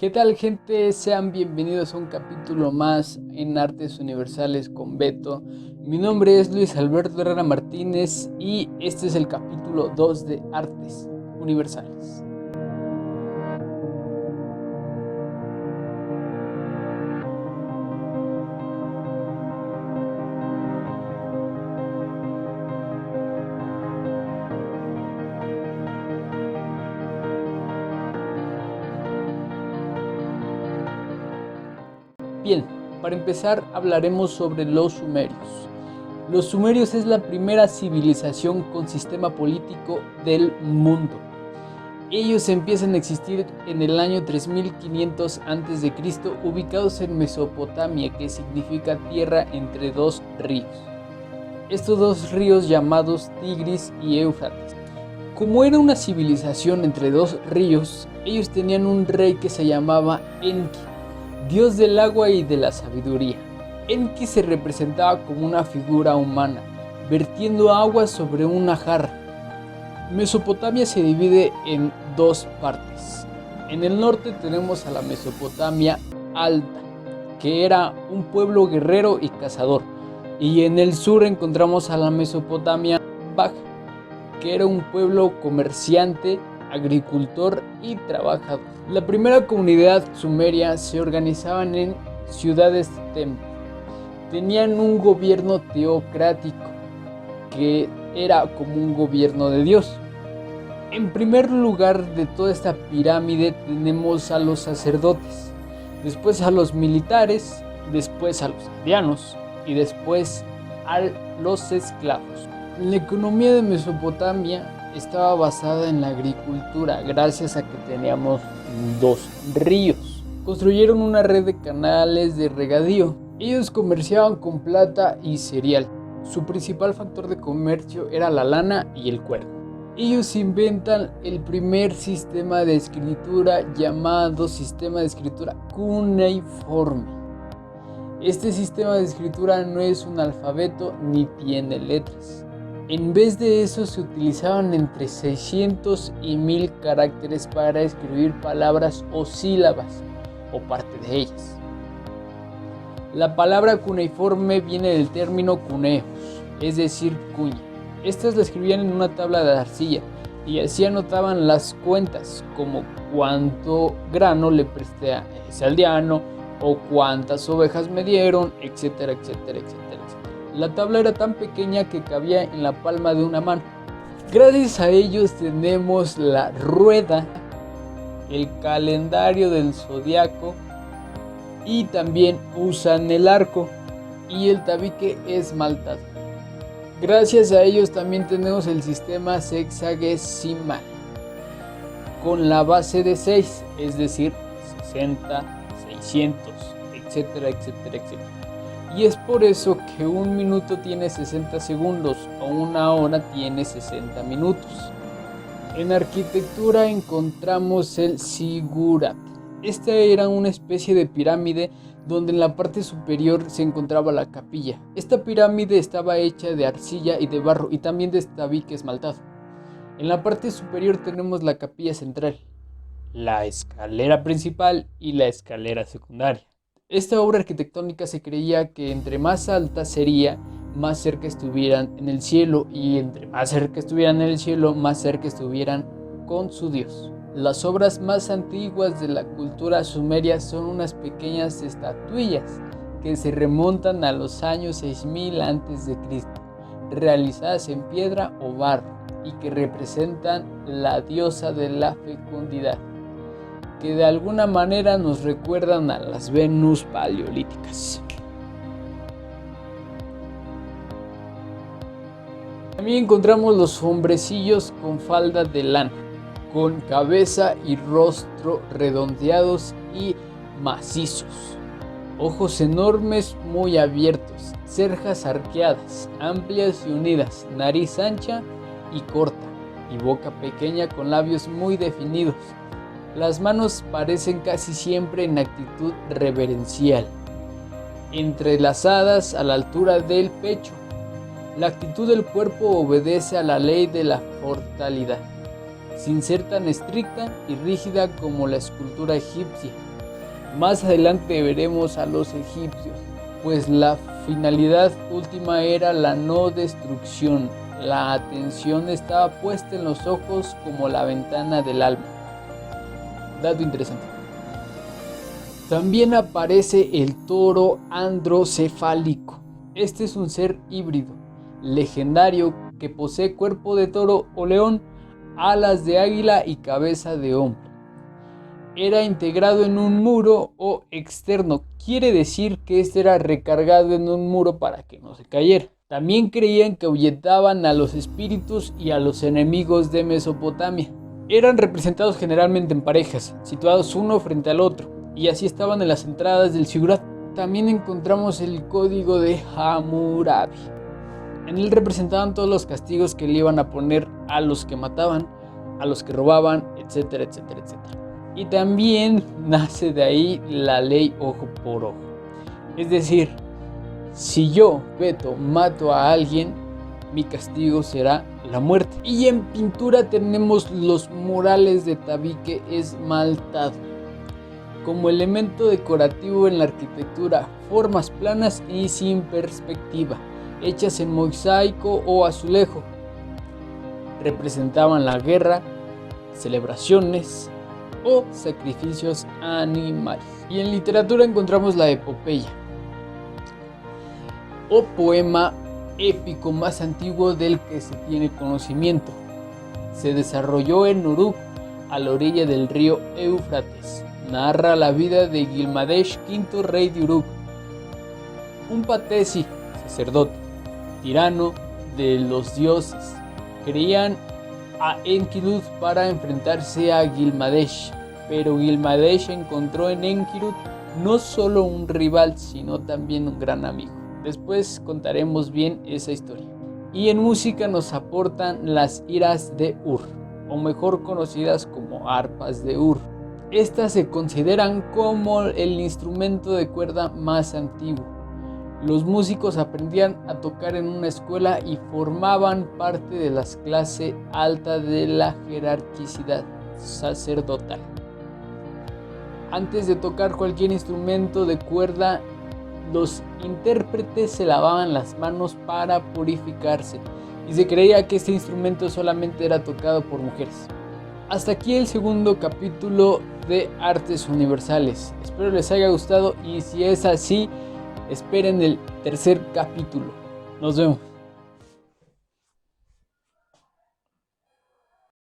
¿Qué tal, gente? Sean bienvenidos a un capítulo más en Artes Universales con Beto. Mi nombre es Luis Alberto Herrera Martínez y este es el capítulo 2 de Artes Universales. Bien, para empezar hablaremos sobre los sumerios. Los sumerios es la primera civilización con sistema político del mundo. Ellos empiezan a existir en el año 3500 a.C., ubicados en Mesopotamia, que significa tierra entre dos ríos. Estos dos ríos llamados Tigris y Éufrates. Como era una civilización entre dos ríos, ellos tenían un rey que se llamaba Enki, dios del agua y de la sabiduría. Enki se representaba como una figura humana, vertiendo agua sobre una jarra. Mesopotamia se divide en dos partes. En el norte tenemos a la Mesopotamia Alta, que era un pueblo guerrero y cazador, y en el sur encontramos a la Mesopotamia Baja, que era un pueblo comerciante, agricultor y trabajador. La primera comunidad sumeria se organizaban en ciudades-templo. Tenían un gobierno teocrático, que era como un gobierno de Dios. En primer lugar de toda esta pirámide tenemos a los sacerdotes, después a los militares, después a los aldeanos y después a los esclavos. La economía de Mesopotamia estaba basada en la agricultura, gracias a que teníamos dos ríos. Construyeron una red de canales de regadío. Ellos comerciaban con plata y cereal. Su principal factor de comercio era la lana y el cuero. Ellos inventan el primer sistema de escritura llamado sistema de escritura cuneiforme. Este sistema de escritura no es un alfabeto ni tiene letras. En vez de eso se utilizaban entre 600 y 1000 caracteres para escribir palabras o sílabas, o parte de ellas. La palabra cuneiforme viene del término cuneus, es decir, cuña. Estas la escribían en una tabla de arcilla y así anotaban las cuentas, como cuánto grano le presté a ese aldeano o cuántas ovejas me dieron, etcétera, etcétera, etcétera, etcétera. La tabla era tan pequeña que cabía en la palma de una mano. Gracias a ellos tenemos la rueda, el calendario del zodiaco, y también usan el arco y el tabique esmaltado. Gracias a ellos también tenemos el sistema sexagesimal, con la base de 6, es decir, 60, 600, etcétera, etcétera, etcétera. Y es por eso que un minuto tiene 60 segundos o una hora tiene 60 minutos. En arquitectura encontramos el zigurat. Esta era una especie de pirámide donde en la parte superior se encontraba la capilla. Esta pirámide estaba hecha de arcilla y de barro y también de tabique esmaltado. En la parte superior tenemos la capilla central, la escalera principal y la escalera secundaria. Esta obra arquitectónica se creía que entre más alta sería, más cerca estuvieran en el cielo, y entre más cerca estuvieran en el cielo, más cerca estuvieran con su Dios. Las obras más antiguas de la cultura sumeria son unas pequeñas estatuillas que se remontan a los años 6000 a.C., realizadas en piedra o barro y que representan la diosa de la fecundidad, que de alguna manera nos recuerdan a las Venus paleolíticas. También encontramos los hombrecillos con falda de lana, con cabeza y rostro redondeados y macizos, ojos enormes muy abiertos, cejas arqueadas, amplias y unidas, nariz ancha y corta, y boca pequeña con labios muy definidos. Las manos parecen casi siempre en actitud reverencial, entrelazadas a la altura del pecho. La actitud del cuerpo obedece a la ley de la fortalidad, sin ser tan estricta y rígida como la escultura egipcia. Más adelante veremos a los egipcios, pues la finalidad última era la no destrucción. La atención estaba puesta en los ojos como la ventana del alma. Dato interesante. También aparece el toro androcefálico. Este es un ser híbrido, legendario, que posee cuerpo de toro o león, alas de águila y cabeza de hombre. Era integrado en un muro o externo, quiere decir que este era recargado en un muro para que no se cayera. También creían que ahuyentaban a los espíritus y a los enemigos de Mesopotamia. Eran representados generalmente en parejas, situados uno frente al otro, y así estaban en las entradas del Zigurat. También encontramos el código de Hammurabi. En él representaban todos los castigos que le iban a poner a los que mataban, a los que robaban, etcétera, etcétera, etcétera. Y también nace de ahí la ley ojo por ojo. Es decir, si yo, Beto, mato a alguien, mi castigo será la muerte. Y en pintura tenemos los murales de tabique esmaltado. Como elemento decorativo en la arquitectura, formas planas y sin perspectiva, hechas en mosaico o azulejo. Representaban la guerra, celebraciones o sacrificios animales. Y en literatura encontramos la epopeya, o poema épico más antiguo del que se tiene conocimiento. Se desarrolló en Uruk, a la orilla del río Éufrates. Narra la vida de Gilgamesh, quinto rey de Uruk, un patesi, sacerdote, tirano de los dioses. Creían a Enkidu para enfrentarse a Gilgamesh, pero Gilgamesh encontró en Enkidu no solo un rival, sino también un gran amigo. Después contaremos bien esa historia. Y en música nos aportan las iras de Ur, o mejor conocidas como arpas de Ur. Estas se consideran como el instrumento de cuerda más antiguo. Los músicos aprendían a tocar en una escuela y formaban parte de las clases alta de la jerarquicidad sacerdotal. Antes de tocar cualquier instrumento de cuerda, los intérpretes se lavaban las manos para purificarse, y se creía que este instrumento solamente era tocado por mujeres. Hasta aquí el segundo capítulo de Artes Universales. Espero les haya gustado, y si es así, esperen el tercer capítulo. Nos vemos.